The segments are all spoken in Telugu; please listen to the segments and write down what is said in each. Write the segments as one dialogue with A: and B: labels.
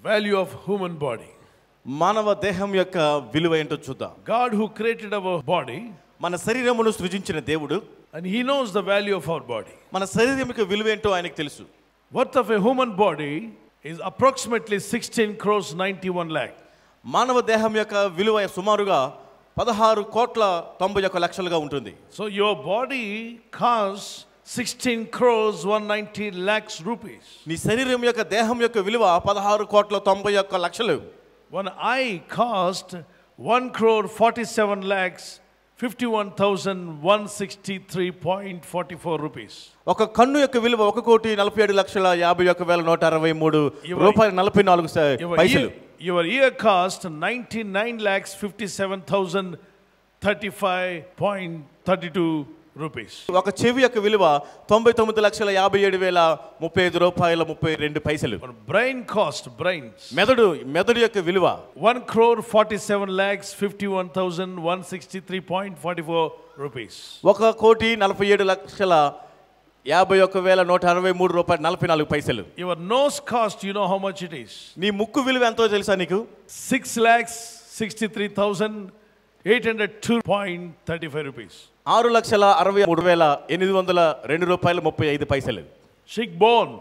A: Value of human body.
B: మానవ దేహం యొక్క విలువ ఏంటో చూద్దాం.
A: God who created our body,
B: మన శరీరమును సృజించిన దేవుడు,
A: and he knows the value of our body.
B: మన శరీరం యొక్క విలువ ఏంటో ఆయనకు తెలుసు.
A: Worth of a human body is approximately 16 crores 91 lakh.
B: మానవ దేహం యొక్క విలువ సుమారుగా 16,91,00,000గా ఉంటుంది.
A: So your body costs 16 crores 190 lakhs rupees.
B: నీ శరీరం యొక్క దేహం యొక్క విలువ 16,91,00,000.
A: One eye cost 1 crore 47 lakhs 51,163.44 rupees.
B: ఒక కన్ను యొక్క విలువ 1,47,51,163 రూపాయలు 44 పైసలు.
A: Your ear cost 99 lakhs 57,035.32 rupees.
B: ఒక చెవి యొక్క విలువ 99,57,035 రూపాయల 32 పైసలు.
A: Brain cost, brains.
B: మెదడు యొక్క విలువ
A: 1 crore 47 lakhs 51,163.44 rupees.
B: 1,47,51,163 రూపాయలు 44 పైసలు.
A: Your nose cost, you know how much it is?
B: నీ ముక్కు విలువ ఎంతో తెలుసా నీకు?
A: 6 lakhs 63,802.35 rupees.
B: 6,63,802 రూపాయలు 35 పైసలు.
A: Cheek bone.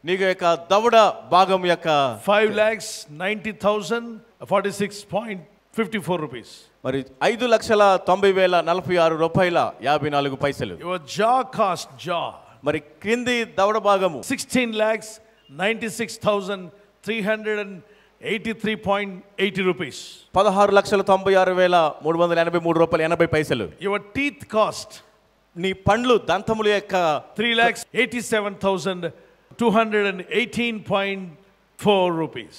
B: నీకు యొక్క దవడ భాగం యొక్క
A: 5 lakhs 90,046.54 rupees.
B: మరి 5,90,046 రూపాయల 54 పైసలు.
A: Your jaw cost, jaw.
B: మరి క్రింది దవడ భాగము
A: 16 lakhs 96,383.80 rupees.
B: 16,96,383 రూపాయలు 80 పైసలు.
A: Your teeth cost.
B: నీ పండ్లు దంతముల యొక్క
A: 3 lakhs 87,218.4 rupees.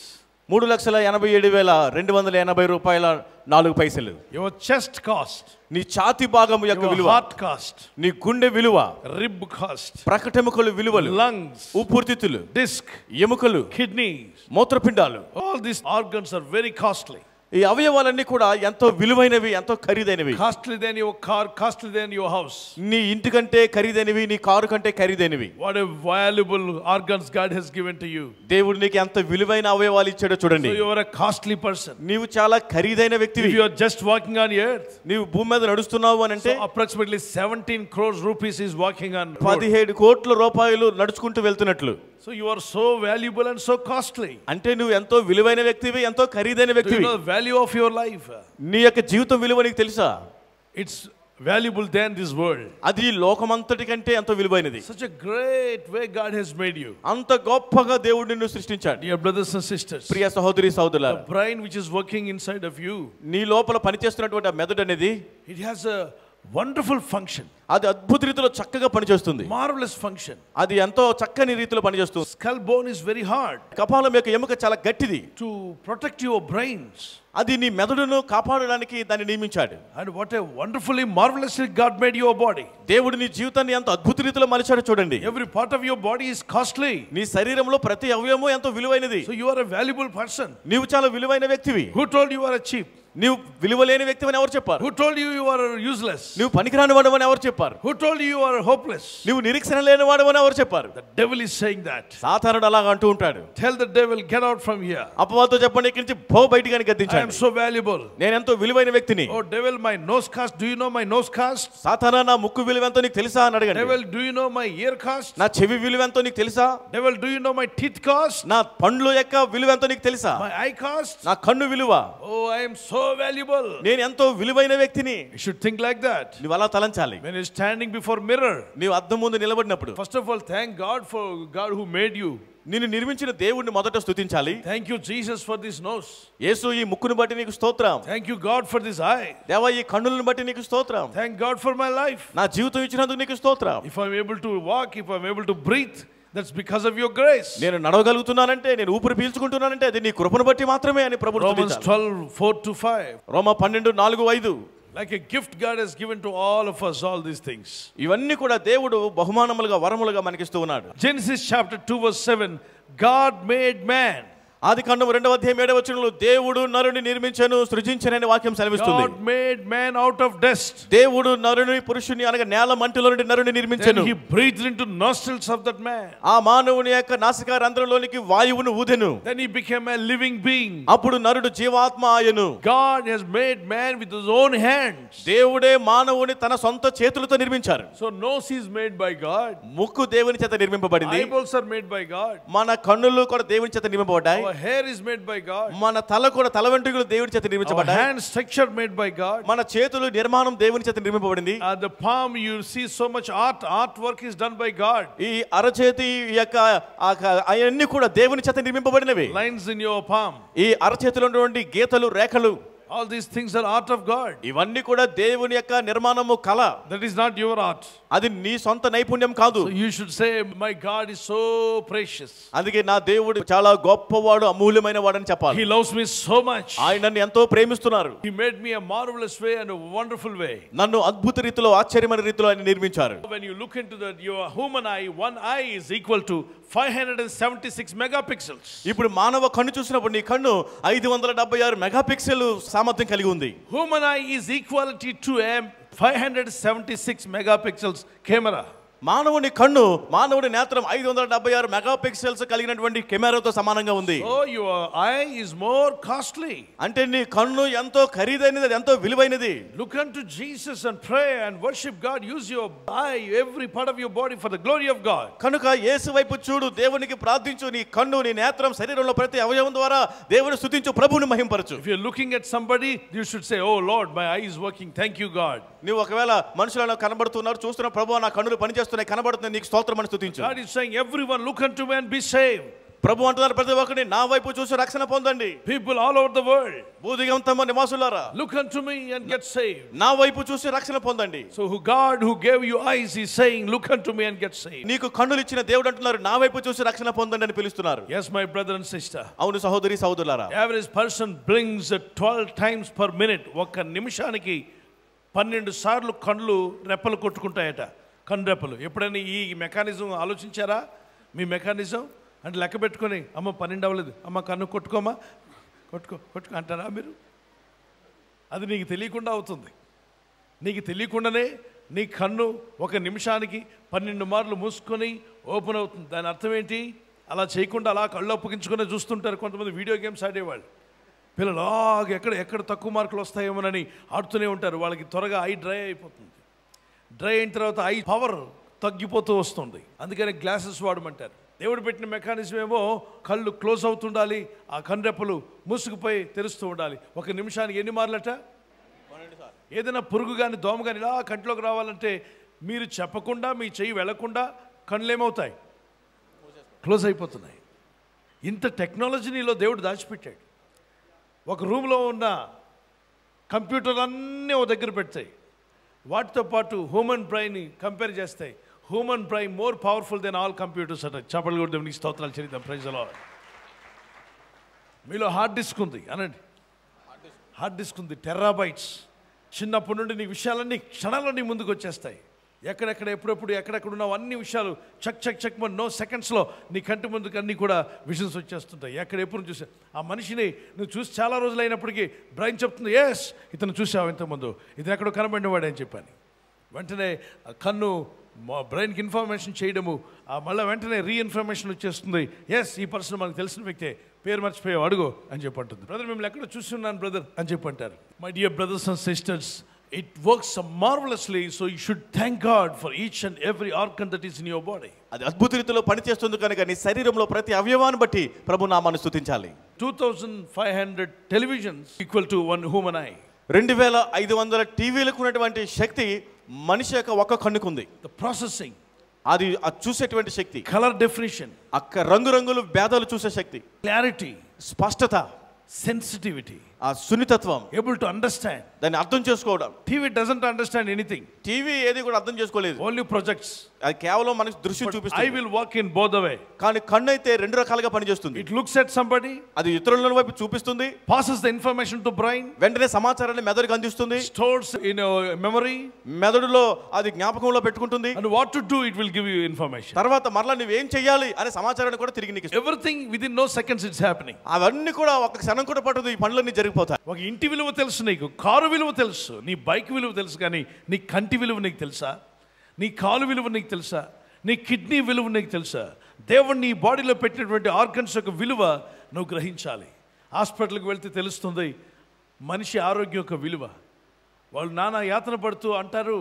B: 3,87,280 రూపాయల 4 పైసలు.
A: Your chest cost.
B: నీ ఛాతీ భాగము యొక్క
A: Your
B: విలువ,
A: heart cost.
B: నీ గుండె విలువ,
A: Rib cost.
B: ప్రకటెముకలు విలువలు,
A: Lungs.
B: ఊపిరితిత్తులు,
A: Disc.
B: ఎముకలు,
A: Kidneys.
B: మూత్రపిండాలు,
A: All these organs are very costly.
B: ఈ అవయవాలన్నీ కూడా ఎంతో విలువైనవి, ఎంతో ఖరీదైనవి.
A: Costly than your car, costly than your house.
B: నీ ఇంటి కంటే ఖరీదైనవి, నీ కారు కంటే ఖరీదైనవి.
A: What a valuable organs God has given to you.
B: దేవుడు నీకు ఎంత విలువైన అవయవాలు ఇచ్చాడో చూడండి.
A: So you are a costly person.
B: నీవు చాలా ఖరీదైన వ్యక్తివి.
A: If you are just walking on the earth,
B: నీవు భూమి మీద నడుస్తున్నావు అని అంటే
A: so approximately 17 crores rupees is walking on road.
B: 17 కోట్ల రూపాయలు నడుచుకుంటూ వెళ్తున్నట్లు.
A: So you are so valuable and so costly.
B: అంటే నువ్వు ఎంతో విలువైన వ్యక్తివి, ఎంతో ఖరీదైన
A: Do you
B: వ్యక్తివి.
A: know the value of your life?
B: నీ యొక్క జీవితం విలువ నీకు తెలుసా?
A: It's valuable than this world.
B: అది లోకమంతటి కంటే ఎంతో విలువైనది.
A: Such a great way God has made you.
B: అంత గొప్పగా దేవుడు నిన్ను సృష్టించాడు.
A: Dear brothers and sisters,
B: ప్రియ సహోదరి సహోదరులారా,
A: the brain which is working inside of you,
B: నీ లోపల పనిచేస్తున్నటువంటి ఆ మెదడు అనేది
A: it has a wonderful function.
B: అది అద్భుత రీతిలో చక్కగా పనిచేస్తుంది.
A: Marvelous function.
B: అది ఎంతో చక్కని రీతిలో పనిచేస్తుంది.
A: Skull bone is very hard.
B: కపాలం యొక్క ఎముక చాలా గట్టిది.
A: To protect your brains.
B: అది నీ మెదడును కాపాడడానికి దాన్ని నియమించాడు.
A: And what a wonderfully, marvelously God made your body.
B: దేవుడు నీ జీవితాన్ని ఎంత అద్భుత రీతిలో మలిచాడో చూడండి.
A: Every part of your body is costly.
B: నీ శరీరంలో ప్రతి అవయవము ఎంతో విలువైనది.
A: So you are a valuable person.
B: నీవు చాలా విలువైన వ్యక్తివి.
A: Who told you are a cheap?
B: నీవు విలువలేని వ్యక్తివని ఎవరు చెప్పారు?
A: Who told you you are useless?
B: నీవు పనికిరాని వాడవని ఎవరు చెప్పారు?
A: Who told you you are hopeless?
B: నీవు నిరీక్షణ లేని వాడవని ఎవరు చెప్పారు?
A: The devil is saying that.
B: సాతానుడు అలాగా అంటూ ఉంటాడు.
A: Tell the devil, get out from here.
B: అపవాదితో చెప్పండి, ఇక్కడి నుంచి పో, బయటికి అని
A: I am
B: గద్దించాడు.
A: so valuable.
B: నేను ఎంతో విలువైన వ్యక్తిని.
A: Oh devil, my nose cost. Do you know my nose cost?
B: సాతానా, నా ముక్కు విలువ ఎంతో నీకు తెలుసా అని అడగండి.
A: Devil, do you know my ear cost?
B: నా చెవి విలువ ఎంతో నీకు తెలుసా?
A: Devil, do you know my teeth cost?
B: నా పండ్ల యొక్క విలువ ఎంతో నీకు తెలుసా?
A: My eye cost?
B: నా కన్ను విలువ.
A: Oh, I am so valuable.
B: నేను ఎంతో విలువైన వ్యక్తిని.
A: You should think like that.
B: నువ్వు అలా తలంచాలి.
A: When you're standing before mirror,
B: నీవు అద్దం ముందు నిలబడినప్పుడు
A: first of all, thank God for God who made you.
B: నిన్ను నిర్మించిన దేవుడిని మొదట స్తుతించాలి.
A: Thank you Jesus for this nose.
B: యేసు ఈ ముక్కును బట్టి నీకు స్తోత్రం.
A: Thank you God for this eye.
B: దేవా ఈ కన్నులను బట్టి నీకు స్తోత్రం.
A: Thank God for my life.
B: నా జీవితం ఇచ్చినందుకు నీకు స్తోత్రం.
A: If I'm able to walk, if I'm able to breathe, that's because of your grace.
B: నేను నడవగలుగుతున్నానంటే, నేను ఊపిరి పీల్చుకుంటున్నానంటే అది నీ కృపను బట్టి మాత్రమే అని ప్రభువును
A: Romans
B: స్తుతించాలి.
A: 12:4-5.
B: Roma 12:4-5.
A: Like a gift God has given to all of us all these things.
B: ఇవన్నీ కూడా దేవుడు బహుమానములుగా, వరములుగా మనకిస్తూ ఉన్నాడు.
A: Genesis chapter 2 verse 7, God made man.
B: ఆదికాండం 2వ అధ్యాయం 7వ వచనంలో దేవుడు నరుని నిర్మించెను సృజించెనని వాక్యం సెలవిస్తుంది.
A: God made man out of dust.
B: దేవుడు నరుని పురుషుని అనగా నేల మంటిలో నుండి నరుని నిర్మించెను.
A: Then he breathed into nostrils of that man.
B: ఆ మానవుని యొక్క నాసికా రంధ్రంలోనికి వాయువును ఊదెను.
A: Then he became a living being.
B: అప్పుడు నరుడు జీవాత్మ ఆయను.
A: God has made man with his own hands.
B: దేవుడే మానవుని తన సొంత చేతులతో నిర్మించారు.
A: So nose is made by God.
B: ముక్కు దేవుని చేత నిర్మింపబడింది.
A: Eyeballs are made by God.
B: మన కన్నులు కూడా దేవుని చేత నిర్మింపబడ్డాయి.
A: Our hair is made by God.
B: మన తల కూడా తల వెంట్రుకలు దేవుని చేత
A: Our
B: నిర్మించబడ్డాయి.
A: hand structure made by God.
B: మన చేతులు నిర్మాణం దేవుని చేత నిర్మింపబడింది.
A: The palm you see so much artwork is done by God.
B: ఈ అరచేతి యొక్క అవన్నీ కూడా దేవుని చేత నిర్మింపబడినవి.
A: Lines in your palm.
B: ఈ అరచేతిలో ఉన్నటువంటి గీతలు రేఖలు
A: all these things are art of God.
B: ఇవన్నీ కూడా దేవుని యొక్క నిర్మాణము కళ.
A: That is not your art.
B: అది నీ సొంత నైపుణ్యం కాదు.
A: So you should say my God is so precious.
B: అందుకే నా దేవుడు చాలా గొప్పవాడు అమూల్యమైన వాడని చెప్పాలి.
A: He loves me so much.
B: ఆయన నన్ను ఎంతో ప్రేమిస్తున్నారు.
A: He made me a marvelous way and a wonderful way.
B: నన్ను అద్భుత రీతిలో ఆశ్చర్యమైన రీతిలో ఆయన నిర్మించారు.
A: When you look into your human eye, one eye is equal to 576 megapixels.
B: ఇప్పుడు మానవ కన్ను చూసినప్పుడు నీ కన్ను 576 మెగాపిక్సెల్ సామర్థ్యం కలిగి ఉంది.
A: Human eye is equality to a 576 megapixels camera.
B: మానవుని కన్ను మానవుడి నేత్రం 576 మెగాపిక్సెల్స్ కలిగినటువంటి కెమెరాతో సమానంగా ఉంది.
A: So your eye is more costly.
B: అంటే నీ కన్ను ఎంతో ఖరీదైనది, ఎంతో విలువైనది.
A: Look unto Jesus and pray and worship God. Use your eye, every part of your body for the glory of God.
B: కనుక యేసు వైపు చూడు, దేవునికి ప్రార్థించు. నీ కన్ను నీ నేత్రం శరీరంలో ప్రతి అవయవం ద్వారా దేవుని స్తుతించు, ప్రభువుని మహింపరచు.
A: If you're looking at somebody, you should say, oh Lord, my eye is working, thank you God.
B: నువ్వు ఒకవేళ మనుషులను కనబడుతున్నారు, చూస్తున్న ప్రభువా నా కన్నులు పనిచేస్తున్నాయి, కనబడుతున్నాయి, నీకు స్తోత్రం అని స్తుతించు.
A: God is saying everyone look unto me and be saved.
B: ప్రభు అంటున్నారు ప్రతి ఒక్కరిని నా వైపు చూసి రక్షణ పొందండి.
A: People all over the world,
B: భూదిగంతమ నివాసులారా,
A: look unto me and get saved.
B: నా వైపు చూసి రక్షణ పొందండి.
A: So God who gave you eyes is saying look unto me and get saved.
B: నీకు కన్నులు ఇచ్చిన దేవుడు అంటున్నారు నా వైపు చూసి రక్షణ పొందండి అని పిలుస్తున్నారు.
A: Yes my brother and sister.
B: అవును సహోదరి సహోదరులారా.
A: Average person blinks 12 times per minute. ఒక్క నిమిషానికి 12 సార్లు కళ్ళు రెప్పలు కొట్టుకుంటాయట, కన్ను రెప్పలు. ఎప్పుడైనా ఈ మెకానిజం ఆలోచించారా? మీ మెకానిజం అంటే లెక్క పెట్టుకొని అమ్మ 12 అవ్వలేదు, అమ్మ కన్ను కొట్టుకోమా, కొట్టుకో అంటారా మీరు? అది నీకు తెలియకుండా అవుతుంది. నీకు తెలియకుండానే నీ కన్ను ఒక నిమిషానికి 12 మార్లు మూసుకొని ఓపెన్ అవుతుంది. దాని అర్థం ఏంటి? అలా చేయకుండా అలా కళ్ళు అప్పగించుకొని చూస్తుంటారు కొంతమంది వీడియో గేమ్స్ ఆడేవాళ్ళు. పిల్లలు ఎక్కడ తక్కువ మార్కులు వస్తాయేమోనని ఆడుతూనే ఉంటారు. వాళ్ళకి త్వరగా ఐ డ్రై అయిపోతుంది. డ్రై అయిన తర్వాత ఐ పవర్ తగ్గిపోతూ వస్తుంది. అందుకని గ్లాసెస్ వాడమంటారు. దేవుడు పెట్టిన మెకానిజం ఏమో కళ్ళు క్లోజ్ అవుతుండాలి, ఆ కన్రెప్పలు మూసుకుపోయి తెరుస్తూ ఉండాలి. ఒక నిమిషానికి ఎన్ని మార్లట? 12 ఏదైనా పురుగు కానీ దోమ కానీ ఇలా కంట్లోకి రావాలంటే మీరు చెప్పకుండా, మీ చెయ్యి వెళ్లకుండా కళ్ళు ఏమవుతాయి? క్లోజ్ అయిపోతున్నాయి. ఇంత టెక్నాలజీలో దేవుడు దాచిపెట్టాడు. ఒక రూమ్లో ఉన్న కంప్యూటర్ అన్నీ ఒక దగ్గర పెడతాయి. వాటితో పాటు హ్యూమన్ బ్రెయిన్ కంపేర్ చేస్తాయి. Human brain more powerful than all computers అట. చెప్పలు కూడా దేవునికి స్తోత్రాలు చెల్లిద్దాం. Praise the lord. మీలో హార్డ్ డిస్క్ ఉంది అనండి. హార్డ్ డిస్క్ ఉంది, టెరాబైట్స్. చిన్నప్పటి నుండి నీ విషయాలన్నీ క్షణాల్లో నీ ముందుకు వచ్చేస్తాయి. ఎక్కడెక్కడ ఎప్పుడెప్పుడు ఎక్కడెక్కడ ఉన్నావు అన్ని విషయాలు చక్ నో సెకండ్స్లో నీ కంటి ముందుకు అన్నీ కూడా విషన్స్ వచ్చేస్తుంటాయి. ఎక్కడ ఎప్పుడు చూసా ఆ మనిషిని నువ్వు చూసి చాలా రోజులు అయినప్పటికీ బ్రెయిన్ చెప్తుంది, ఎస్ ఇతను చూసావు ఇంతకుముందు, ఇతను ఎక్కడో కనబడినవాడు అని చెప్పాను. వెంటనే కన్ను బ్రెయిన్కి ఇన్ఫర్మేషన్ చేయడము, మళ్ళీ వెంటనే రీఇన్ఫర్మేషన్ వచ్చేస్తుంది. ఎస్ ఈ పర్సన్ మనకు తెలిసిన వ్యక్తే, పేరు మర్చిపోయావు అడుగు అని చెప్పి అంటుంది. బ్రదర్ మిమ్మల్ని ఎక్కడో చూసి ఉన్నాను బ్రదర్ అని చెప్పి అంటారు. My dear brothers and sisters, it works marvelously, so you should thank God for each and every organ that is in your body.
B: అది అద్భుత రీతిలో పనిచేస్తుంది కనుక నీ శరీరంలో ప్రతి అవయవాన్ని బట్టి ప్రభు నామాన్ని స్తుతించాలి.
A: 2500 televisions equal to one human eye.
B: 2500 టీవీలకు ఉన్నటువంటి శక్తి మనిషి యొక్క ఒక్క కన్నుకు ఉంది.
A: The processing,
B: అది చూసేటువంటి శక్తి,
A: color definition,
B: రంగురంగులు భేదాలు చూసే శక్తి,
A: clarity,
B: స్పష్టత,
A: sensitivity,
B: ఆ సున్నితత్వం,
A: able to understand.
B: దాన్ని అర్థం చేసుకోవడం.
A: TV doesn't understand anything.
B: TV ఏది కూడా అర్థం చేసుకోలేదు,
A: Only projects.
B: అది కేవలం మనకి దృశ్యం
A: I
B: చూపిస్తుంది.
A: will work in both the way.
B: కానీ కన్ను అయితే రెండు రకాలుగా పనిచేస్తుంది.
A: It looks at somebody,
B: అది ఇతరుల వైపు చూపిస్తుంది,
A: passes the information to brain,
B: వెంటనే సమాచారాన్ని మెదడుకి అందిస్తుంది,
A: stores in memory,
B: మెదడులో అది జ్ఞాపకంలో పెట్టుకుంటుంది.
A: and what to do, it will give you information.
B: తర్వాత మరలా నువ్వేం చెయ్యాలి అనే సమాచారాన్ని కూడా తిరిగి నీకు ఇస్తుంది.
A: Everything within no seconds it's happening.
B: అవన్నీ కూడా ఒక క్షణం కూడా పట్టదు, ఈ పనులన్నీ జరిగిపోతాయి.
A: ఒక ఇంటి విలువ తెలుసు నీకు, కారు విలువ తెలుసు, నీ బైక్ విలువ తెలుసు, కానీ నీ కంటి విలువ నీకు తెలుసా? నీ కాలు విలువ నీకు తెలుసా? నీ కిడ్నీ విలువ నీకు తెలుసా? దేవుడు నీ బాడీలో పెట్టినటువంటి ఆర్గన్స్ యొక్క విలువ నువ్వు గ్రహించాలి. హాస్పిటల్కి వెళ్తే తెలుస్తుంది మనిషి ఆరోగ్యం యొక్క విలువ. వాళ్ళు నానా యాతన పడుతూ అంటారు,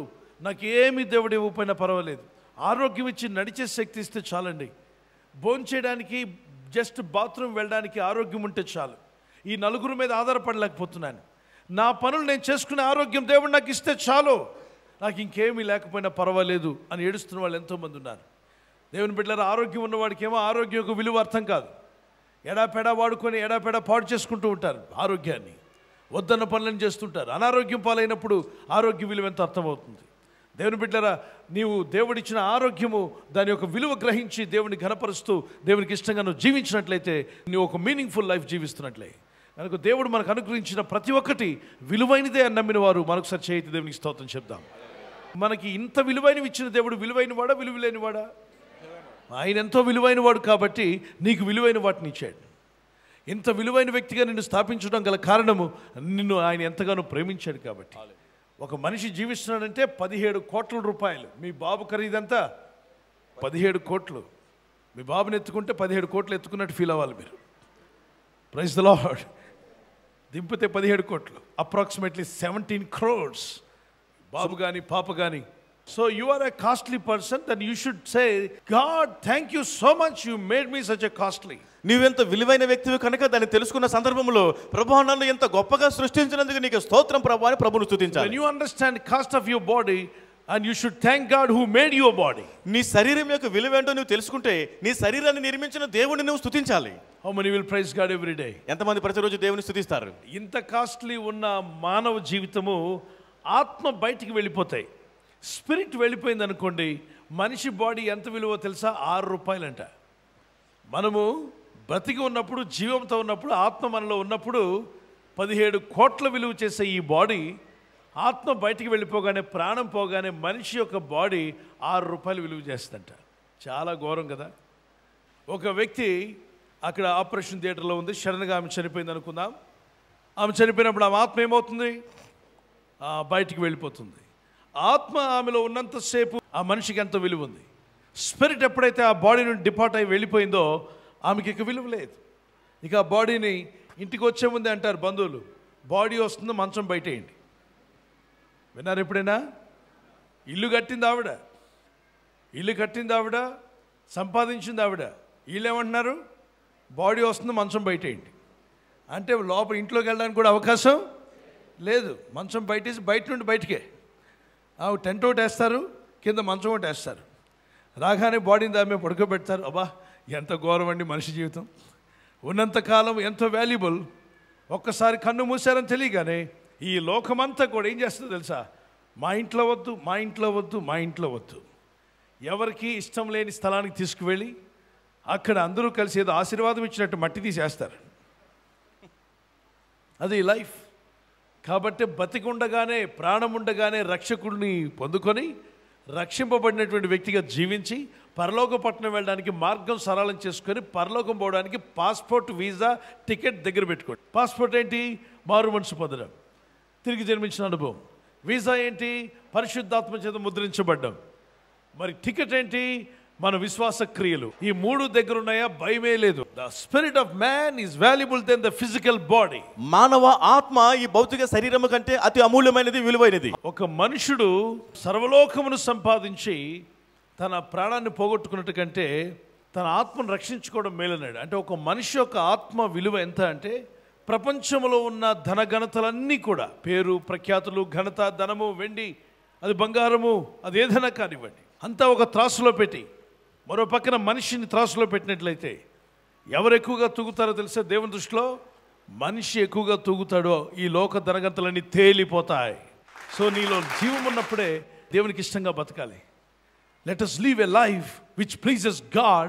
A: నాకు ఏమి దేవుడు ఇవ్వకపోయినా పర్వాలేదు, ఆరోగ్యం ఇచ్చి నడిచే శక్తి ఇస్తే చాలండి, భోంచేయడానికి జస్ట్ బాత్రూమ్ వెళ్ళడానికి ఆరోగ్యం ఉంటే చాలు, ఈ నలుగురు మీద ఆధారపడలేకపోతున్నాను, నా పనులు నేను చేసుకునే ఆరోగ్యం దేవుడు నాకు ఇస్తే చాలు, నాకు ఇంకేమీ లేకపోయినా పర్వాలేదు అని ఏడుస్తున్న వాళ్ళు ఎంతోమంది ఉన్నారు. దేవుని బిడ్డలారా, ఆరోగ్యం ఉన్నవాడికి ఏమో ఆరోగ్యం యొక్క విలువ అర్థం కాదు. ఎడాపెడా వాడుకొని ఎడాపెడా పాడు చేసుకుంటూ ఉంటారు ఆరోగ్యాన్ని, వద్దన్న పనులను చేస్తుంటారు. అనారోగ్యం పాలైనప్పుడు ఆరోగ్య విలువ ఎంత అర్థమవుతుంది. దేవుని బిడ్డలారా, నీవు దేవుడిచ్చిన ఆరోగ్యము దాని యొక్క విలువ గ్రహించి దేవుని ఘనపరుస్తూ దేవునికి ఇష్టంగా నువ్వు జీవించినట్లయితే నువ్వు ఒక మీనింగ్ఫుల్ లైఫ్ జీవిస్తున్నట్లే. కనుక దేవుడు మనకు అనుగ్రహించిన ప్రతి ఒక్కటి విలువైనదే అని నమ్మిన వారు మరొకసారి చేతి దేవునికి స్తోత్రం చెప్దాం. మనకి ఇంత విలువైనవి ఇచ్చిన దేవుడు విలువైన వాడా విలువ లేనివాడా? ఆయన ఎంతో విలువైన వాడు కాబట్టి నీకు విలువైన వాటిని ఇచ్చాడు. ఇంత విలువైన వ్యక్తిగా నిన్ను స్థాపించడం గల కారణము నిన్ను ఆయన ఎంతగానో ప్రేమించాడు కాబట్టి. ఒక మనిషి జీవిస్తున్నాడంటే 17 కోట్ల రూపాయలు. మీ బాబు ఖరీదంతా 17 కోట్లు. మీ బాబుని ఎత్తుకుంటే 17 కోట్లు ఎత్తుకున్నట్టు ఫీల్ అవ్వాలి మీరు. Praise the lord. దింపితే 17 కోట్లు, అప్రాక్సిమేట్లీ 17 crores. బాబు కానీ పాప కానీ. So you are a costly person, then you should say, God thank you so much, you made me such a costly.
B: నీవెంత విలువైన వ్యక్తివి కనుక దాన్ని తెలుసుకున్న సందర్భంలో ప్రభువా నన్ను ఎంత గొప్పగా సృష్టించినందుకు నీకు స్తోత్రం ప్రభువా అని ప్రభువును స్తుతించాలి.
A: When you understand cost of your body, and you should thank God who made your body.
B: నీ శరీరం యొక్క విలువ ఏంటో నువ్వు తెలుసుకుంటే నీ శరీరాన్ని నిర్మించిన దేవుడిని నువ్వు స్తుతించాలి.
A: How many will praise God every day?
B: ఎంతమంది ప్రతిరోజు దేవుని స్తుతిస్తారు?
A: ఇంత కాస్ట్లీ ఉన్న మానవ జీవితము ఆత్మ బయటికి వెళ్ళిపోతాయి, స్పిరిట్ వెళ్ళిపోయింది అనుకోండి, మనిషి బాడీ ఎంత విలువ తెలుసా? 6 రూపాయలంట. మనము బ్రతికి ఉన్నప్పుడు, జీవంతో ఉన్నప్పుడు, ఆత్మ మనలో ఉన్నప్పుడు 17 కోట్ల విలువ చేసే ఈ బాడీ ఆత్మ బయటికి వెళ్ళిపోగానే, ప్రాణం పోగానే మనిషి యొక్క బాడీ 6 రూపాయలు విలువ చేస్తుందంట. చాలా ఘోరం కదా. ఒక వ్యక్తి అక్కడ ఆపరేషన్ థియేటర్లో ఉంది, సడన్గా ఆమె చనిపోయింది అనుకుందాం. ఆమె చనిపోయినప్పుడు ఆమె ఆత్మ ఏమవుతుంది? బయటికి వెళ్ళిపోతుంది. ఆత్మ ఆమెలో ఉన్నంతసేపు ఆ మనిషికి ఎంతో విలువ ఉంది. స్పిరిట్ ఎప్పుడైతే ఆ బాడీ నుండి డిపార్ట్ అయి వెళ్ళిపోయిందో ఆమెకి ఇక విలువ లేదు. ఇక ఆ బాడీని ఇంటికి వచ్చే ముందే అంటారు బంధువులు, బాడీ వస్తుంది మంచం బయటేయండి. విన్నారు ఎప్పుడైనా? ఇల్లు కట్టింది ఆవిడ, ఇల్లు కట్టింది ఆవిడ, సంపాదించింది ఆవిడ. వీళ్ళు ఏమంటున్నారు? బాడీ వస్తుంది మంచం బయటేయండి అంటే లోపల ఇంట్లోకి వెళ్ళడానికి కూడా అవకాశం లేదు. మంచం బయటేసి బయట నుండి బయటికే టెంట్ ఒకటి వేస్తారు, కింద మంచం ఒకటి వేస్తారు. రాగానే బాడీని దాని మీద పడుకోబెడతారు. అబ్బా ఎంత ఘోరం అండి మనిషి జీవితం. ఉన్నంతకాలం ఎంతో వాల్యుబుల్. ఒక్కసారి కన్ను మూసారని తెలియగానే ఈ లోకమంతా కూడా ఏం చేస్తుందో తెలుసా? మా ఇంట్లో వద్దు, మా ఇంట్లో వద్దు, మా ఇంట్లో వద్దు. ఎవరికి ఇష్టం లేని స్థలానికి తీసుకువెళ్ళి అక్కడ అందరూ కలిసి ఏదో ఆశీర్వాదం ఇచ్చినట్టు మట్టి తీసేస్తారు. అది లైఫ్. కాబట్టి బతికుండగానే, ప్రాణం ఉండగానే రక్షకుడిని పొందుకొని రక్షింపబడినటువంటి వ్యక్తిగా జీవించి పరలోక పట్టణం వెళ్ళడానికి మార్గం సరళం చేసుకొని పరలోకం పోవడానికి పాస్పోర్ట్, వీసా, టికెట్ దగ్గర పెట్టుకోండి. పాస్పోర్ట్ ఏంటి? మారు మనసు పొందడం, తిరిగి జన్మించిన అనుభవం. వీసా ఏంటి? పరిశుద్ధాత్మ చేత ముద్రించబడ్డం. మరి టికెట్ ఏంటి? మన విశ్వాస క్రియలు. ఈ 3 దగ్గర ఉన్నాయా? భయమే లేదు. The spirit of man is valuable than the physical body.
B: మానవ ఆత్మ ఈ భౌతిక శరీరము కంటే అతి అమూల్యమైనది, విలువైనది.
A: ఒక మనుషుడు సర్వలోకమును సంపాదించి తన ప్రాణాన్ని పోగొట్టుకున్నట్టు కంటే తన ఆత్మను రక్షించుకోవడం మేలన్నాడు. అంటే ఒక మనిషి యొక్క ఆత్మ విలువ ఎంత అంటే ప్రపంచంలో ఉన్న ధనఘనతలన్నీ కూడా, పేరు ప్రఖ్యాతులు, ఘనత, ధనము, వెండి, అది బంగారము, అది ఏదైనా కానివ్వండి, అంతా ఒక త్రాసులో పెట్టి మరో పక్కన మనిషిని త్రాసులో పెట్టినట్లయితే ఎవరు ఎక్కువగా తూగుతారో తెలిసే? దేవుని దృష్టిలో మనిషి ఎక్కువగా తూగుతాడో ఈ లోక ధనగంతలన్నీ తేలిపోతాయి. సో నీలో జీవం ఉన్నప్పుడే దేవునికి ఇష్టంగా బతకాలి. Let us live a life which pleases God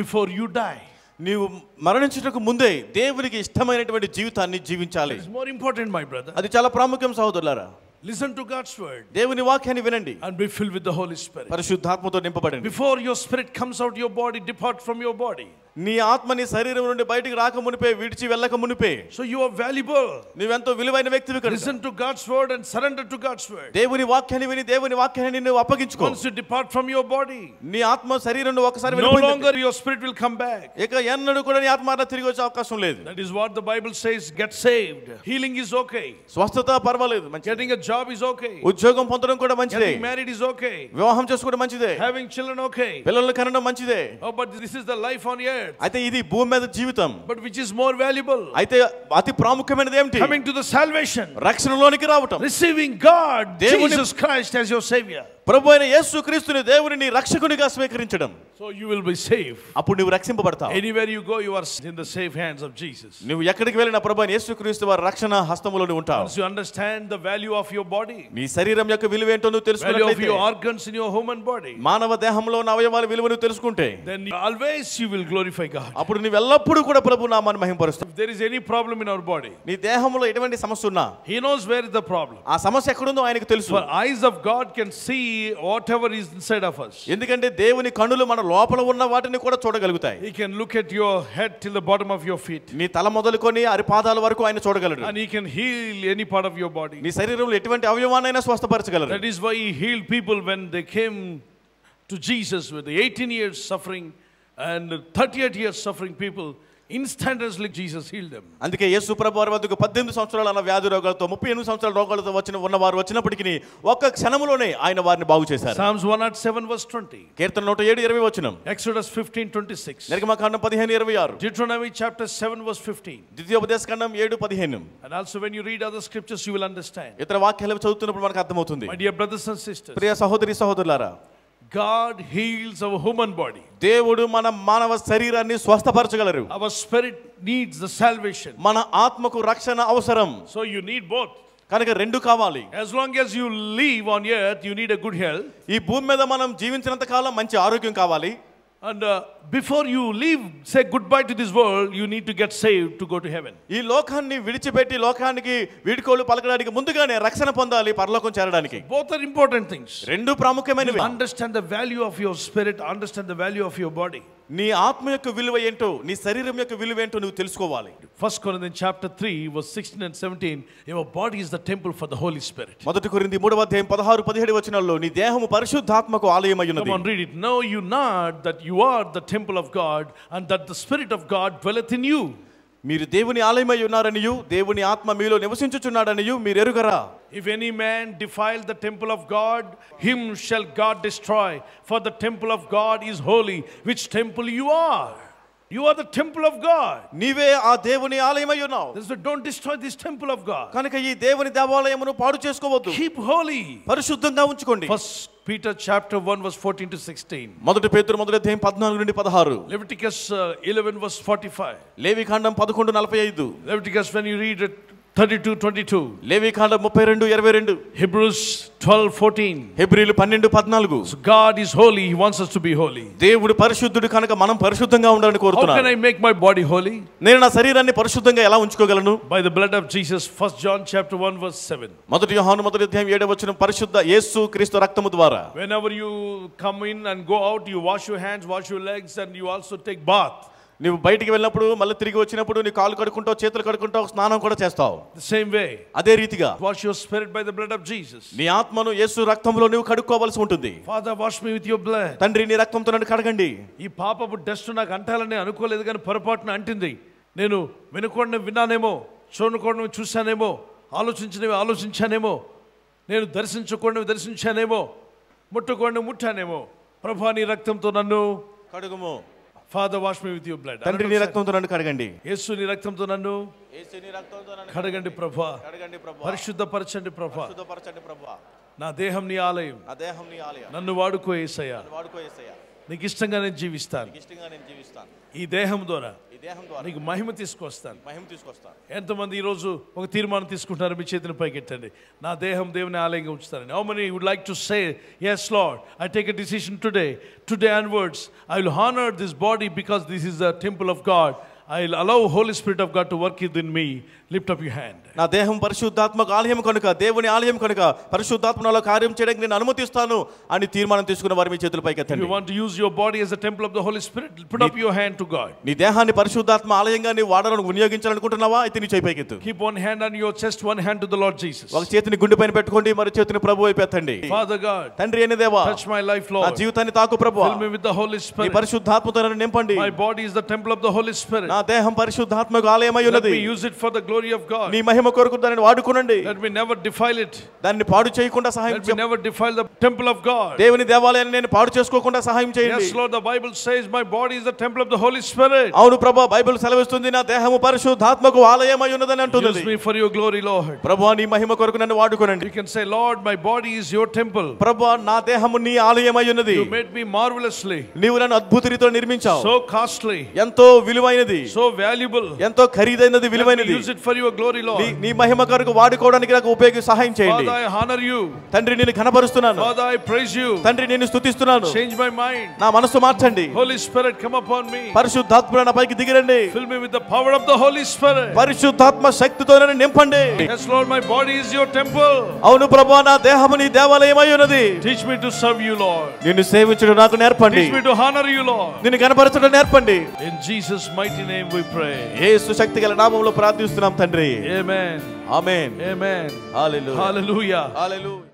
A: before you die.
B: నీవు మరణించుటకు ముందే దేవునికి ఇష్టమైనటువంటి జీవితాన్ని జీవించాలి.
A: It is more important, my brother.
B: అది చాలా ప్రాముఖ్యం సహోదరులారా.
A: Listen to God's word.
B: దేవుని వాక్యాన్ని వినండి.
A: And be filled with the Holy Spirit.
B: పరిశుద్ధాత్మతో నింపబడండి.
A: Before your spirit comes out your body, depart from your body.
B: నీ ఆత్మ నీ శరీరం నుండి బయటికి రాక మునిపే, విడిచి వెళ్ళక మునిపే.
A: So you are valuable.
B: నీవెంతో విలువైన వ్యక్తివి కనుక.
A: Listen to God's word and surrender to God's word.
B: దేవుని వాక్యాన్ని విని దేవుని వాక్యాన్ని నువ్వు అప్పగించుకో.
A: Once you depart from your body,
B: నీ ఆత్మ శరీరం నుండి ఒకసారి
A: no
B: వెళ్ళిపోయింది.
A: longer your spirit will come back.
B: ఇక ఎన్నడూ కూడా నీ ఆత్మ తిరిగి వచ్చే అవకాశం లేదు.
A: That is what the Bible says. Get saved. Healing is okay.
B: స్వస్థత పర్వాలేదు, మంచిది.
A: Getting a job is okay.
B: ఉద్యోగం పొందడం కూడా మంచిదే.
A: Getting married is okay.
B: వివాహం చేసుకోవడం మంచిదే.
A: Having children okay.
B: పిల్లల్ని కనడం మంచిదే.
A: Oh, but this is the life on earth.
B: అయితే ఇది భూమి మీద జీవితం.
A: But which is more valuable?
B: అయితే అతి ప్రాముఖ్యమైనది ఏమిటి?
A: Coming to the salvation.
B: రక్షణలోనికి రావటం.
A: Receiving God, Jesus Christ as your savior.
B: ప్రభు అయిన యేసు క్రీస్తుని దేవుని నీ రక్షకునిగా స్వీకరించడం.
A: So you will be saved.
B: అప్పుడు నువ్వు రక్షింపబడతావు.
A: Anywhere you go, you are in the safe hands of Jesus.
B: నువ్వు ఎక్కడికి వెళ్ళినా ప్రభు అయిన యేసు క్రీస్తు వారి రక్షణ హస్తములో ఉంటావు.
A: Once you understand the value of your body,
B: నీ శరీరం యొక్క విలువ ఏంటో నువ్వు తెలుసుకున్నట్లయితే,
A: value of your organs in your human body,
B: మానవ దేహంలో ఉన్న అవయవాల విలువ నువ్వు తెలుసుకుంటే,
A: then always you will glorify God.
B: అప్పుడు నువ్వు ఎల్లప్పుడూ కూడా ప్రభు నామాన్ని మహిమపరుస్తావు.
A: If there is any problem in our body,
B: నీ దేహంలో ఎటువంటి సమస్య ఉన్నా,
A: He knows where is the problem.
B: ఆ సమస్య ఎక్కడుందో ఆయనకు తెలుసు.
A: For eyes of God can see whatever is inside of us.
B: ఎందుకంటే దేవుని కన్నులు మన లోపల ఉన్న వాటిని కూడా చూడగలుగుతాయి.
A: He can look at your head till the bottom of your feet.
B: నీ తల మొదలుకొని అరిపాదాల వరకు ఆయన చూడగలడు.
A: And He can heal any part of your body.
B: నీ శరీరంలో ఎటువంటి అవయవాన్నైనా స్వస్థపరచగలడు.
A: That is why He healed people when they came to Jesus with the 18 years suffering and 38 years suffering people. Instantaneously Jesus healed them.
B: అందుకే యేసు ప్రభు వారి వద్దకు 18 సంవత్సరాల అన్న వ్యాధి రోగాలతో 38 సంవత్సరాల రోగాలతో ఉన్నవారు వచ్చినప్పటికీ ఒక్క క్షణములోనే ఆయన వారిని బాగు చేశారు.
A: Psalms 107 verse 20.
B: కీర్తన 107:20 వచనం.
A: Exodus 15:26.
B: నిర్గమకాండం 15:26.
A: Deuteronomy chapter 7 verse 15.
B: ద్వితీయోపదేశకాండం 7:15.
A: And also when you read other scriptures you will understand.
B: ఇతర వాక్యాలు చదువుతున్నప్పుడు మనకు అర్థమవుతుంది.
A: My dear brothers and sisters,
B: ప్రియ సహోదరి సహోదరులారా,
A: God heals our human body.
B: దేవుడు మన మానవ శరీరాన్ని స్వస్థపరచగలరు.
A: Our spirit needs the salvation.
B: మన ఆత్మకు రక్షణ అవసరం.
A: So you need both.
B: కనుక రెండు కావాలి.
A: As long as you live on earth, you need a good health.
B: ఈ భూమి మీద మనం జీవించినంత కాలం మంచి ఆరోగ్యం కావాలి.
A: And before you leave, say goodbye to this world, you need to get saved to go to heaven.
B: ఈ లోకాన్ని విడిచిపెట్టి లోకానికి వీడ్కోలు పలకడానికి ముందుగానే రక్షణ పొందాలి పరలోకం చేరడానికి.
A: Both are important things.
B: రెండు ప్రాముఖ్యమైనవి.
A: Understand the value of your spirit, understand the value of your body.
B: నీ ఆత్మ యొక్క విలువ ఏంటో, నీ శరీరం యొక్క విలువ ఏంటో నువ్వు తెలుసుకోవాలి.
A: 1 Corinthians chapter 3 verse 16 and 17, your body is the temple for the Holy Spirit.
B: మొదటి కొరింథీ 3:16-17 వచనాల్లో నీ దేహము పరిశుద్ధాత్మకు ఆలయమై ఉన్నది.
A: Come on, read it. Know you not that you are the temple of God and that the Spirit of God dwelleth in you.
B: మీరు దేవుని ఆలయమై ఉన్నారనియు దేవుని ఆత్మ మీలో నివసించుచున్నాడనియు మీరు ఎరుగరా?
A: If any man defile the temple of God, him shall God destroy, for the temple of God is holy, which temple you are. You are the temple of God.
B: నీవే ఆ దేవుని ఆలయమై ఉన్నావు.
A: So don't destroy this temple of God.
B: కనుక ఈ దేవుని దేవాలయమును పాడు చేసుకోవద్దు.
A: Keep holy.
B: పరిశుద్ధంగా ఉంచుకోండి.
A: 1 Peter chapter 1 verse 14 to 16.
B: మొదటి పేతురు మొదటి అధ్యాయం 14 నుండి 16.
A: Leviticus 11 verse 45.
B: లేవికాండం 11:45.
A: Leviticus, when you read it, 32:22.
B: లేవికాండం 32:22.
A: Hebrews 12:14.
B: హెబ్రీలు 12:14.
A: So God is holy, He wants us to be holy.
B: దేవుడు పరిశుద్ధుడు కనుక మనం పరిశుద్ధంగా ఉండాలని
A: How can
B: కోరుతున్నాడు.
A: I make my body holy?
B: నేను నా శరీరాన్ని పరిశుద్ధంగా ఎలా ఉంచుకోగలను?
A: By the blood of Jesus. 1 John chapter 1 verse 7.
B: మొదటి యోహాను మొదటి అధ్యాయం 7వ వచనం పరిశుద్ధ యేసు క్రీస్తు రక్తము ద్వారా.
A: Whenever you come in and go out, you wash your hands, wash your legs, and you also take bath.
B: నువ్వు బయటికి వెళ్ళినప్పుడు మళ్ళీ తిరిగి వచ్చినప్పుడు నీ కాళ్ళు కడుక్కుంటావు, చేతులు కడుక్కుంటావు, స్నానం కూడా చేస్తావు.
A: The same way.
B: అదే రీతిగా
A: Wash your spirit by the blood of Jesus.
B: నీ ఆత్మను యేసు రక్తంలో నువ్వు కడుక్కోవాల్సి ఉంటుంది.
A: Father, wash me with your blood.
B: తండ్రి నీ రక్తంతో నన్ను కడగండి.
A: ఈ పాపపు డస్ట్ నాకు అంటాలని అనుకోలేదు కానీ పొరపాటున అంటింది. నేను వినకూడని విన్నానేమో, చూడకూడని చూశానేమో, ఆలోచించినవి ఆలోచించానేమో, నేను దర్శించకూడని దర్శించానేమో, ముట్టకూడని ముట్టానేమో. ప్రభా నీ రక్తంతో నన్ను
B: కడుగుము.
A: Father, wash me with your blood.
B: తండ్రి నీ రక్తంతో నన్ను కడగండి.
A: యేసు నీ రక్తంతో నన్ను కడగండి ప్రభా. పరిశుద్ధపరచండి ప్రభా.
B: పరిశుద్ధపరచండి ప్రభా.
A: నా దేహం నీ ఆలయం.
B: నా దేహం నీ ఆలయం.
A: నన్ను వాడుకో యేసయ్యా.
B: వాడుకో యేసయ్యా.
A: నీకు ఇష్టంగా నేను జీవిస్తాను.
B: ఇష్టంగా నేను జీవిస్తాను.
A: ఈ దేహం ద్వారా
B: ఈ దేహం ద్వారా
A: నీకు మహిమ తీసుకొస్తాను.
B: మహిమ తీసుకొస్తాను.
A: ఎంతమంది ఈరోజు ఒక తీర్మానం తీసుకుంటారు? మీ చేతిని పైకెట్టండి. నా దేహం దేవుని ఆలయంగా ఉంచుతారని. How many would like to say, yes Lord, I take a decision today onwards I will honor this body because this is the temple of God. I will allow Holy Spirit of God to work within me. Lift up your hand.
B: నా దేహం పరిశుద్ధాత్మక ఆలయం కనుక, దేవుని ఆలయం కనుక, పరిశుద్ధాత్మ నాలో కార్యం చేయడానికి నేను అనుమతిస్తాను అని తీర్మానం తీసుకున్న వారు మీ చేతుల పైకి
A: If
B: ఎత్తండి.
A: you want to use your body as a temple of the Holy Spirit, put up your hand to God.
B: నీ దేహాన్ని పరిశుద్ధాత్మ ఆలయంగా నీ వాడాలని వినియోగించాలనుకుంటున్నావా? అయితే నీ చేయి పైకి ఎత్తు.
A: Keep one hand on your chest, one hand to the Lord Jesus.
B: ఒక చేతిని గుండె పైన పెట్టుకోండి, మరి చేతిని ప్రభు వైపు ఎత్తండి.
A: Father God,
B: తండ్రి అయిన దేవా,
A: touch my life,
B: నా
A: Lord.
B: జీవితాన్ని తాకు ప్రభువా.
A: Fill me with the Holy
B: నీ
A: Spirit.
B: పరిశుద్ధాత్మతో నన్ను నింపండి.
A: My body is the temple of the Holy Spirit.
B: నా దేహం పరిశుద్ధాత్మక ఆలయమై
A: Let
B: ఉన్నది.
A: me use it for the glory of God.
B: నీ మహిమ కొరకు దానిని వాడుకోనండి.
A: Let me never defile it.
B: దాన్ని పాడు చేయకుండా సహాయం
A: Let me
B: చేయండి.
A: never defile the temple of God.
B: దేవుని దేవాలయాన్ని నేను పాడు చేసుకోకుండా సహాయం చేయండి.
A: Yes, Lord, the Bible says my body is the temple of the Holy Spirit.
B: అవును ప్రభువా, బైబిల్ సెలవిస్తుంది నా దేహము పరిశుద్ధాత్మకు ఆలయమై ఉన్నదని అంటున్నది.
A: Use me for your glory, Lord.
B: ప్రభువా, నీ మహిమ కొరకు నన్ను వాడుకోనండి.
A: You can say, Lord, my body is your temple.
B: ప్రభువా, నా దేహము నీ ఆలయమై ఉన్నది.
A: You made me marvelously,
B: నీవు నన్ను అద్భుత రీతిలో నిర్మించావు.
A: so costly,
B: ఎంతో విలువైనది,
A: so valuable.
B: ఎంతో ఖరీదైనది,
A: Let me
B: విలువైనది.
A: use it for your glory, Lord.
B: నీ మహిమ కొరకు వాడుకోవడానికి నాకు సహాయం చేయండి.
A: Father, I honor you.
B: తండ్రి, నేను ఘనపరుస్తున్నాను.
A: Father, I praise you.
B: తండ్రి, నేను స్తుతిస్తున్నాను.
A: Change my mind.
B: నా మనసు మార్చండి.
A: Holy Spirit, come upon me.
B: పరిశుద్ధాత్మ నా పైకి దిగిరండి.
A: Fill me with the power of the Holy Spirit.
B: పరిశుద్ధాత్మ శక్తితో నన్ను నింపండి.
A: Yes, Lord, my body is your temple.
B: అవును ప్రభువా, నా దేహము నీ దేవాలయమై ఉన్నది.
A: Teach me to serve you, Lord.
B: నిన్ను సేవించడం నాకు నేర్పండి.
A: Teach me to honor you, Lord.
B: నిన్ను ఘనపరచడం నేర్పండి.
A: In Jesus' mighty name we pray.
B: యేసు శక్తిగల నామములో ప్రార్థిస్తున్నాం తండ్రి.
A: Amen.
B: ఆమేన్.
A: Amen.
B: హల్లెలూయా.
A: Hallelujah.
B: హల్లెలూయా.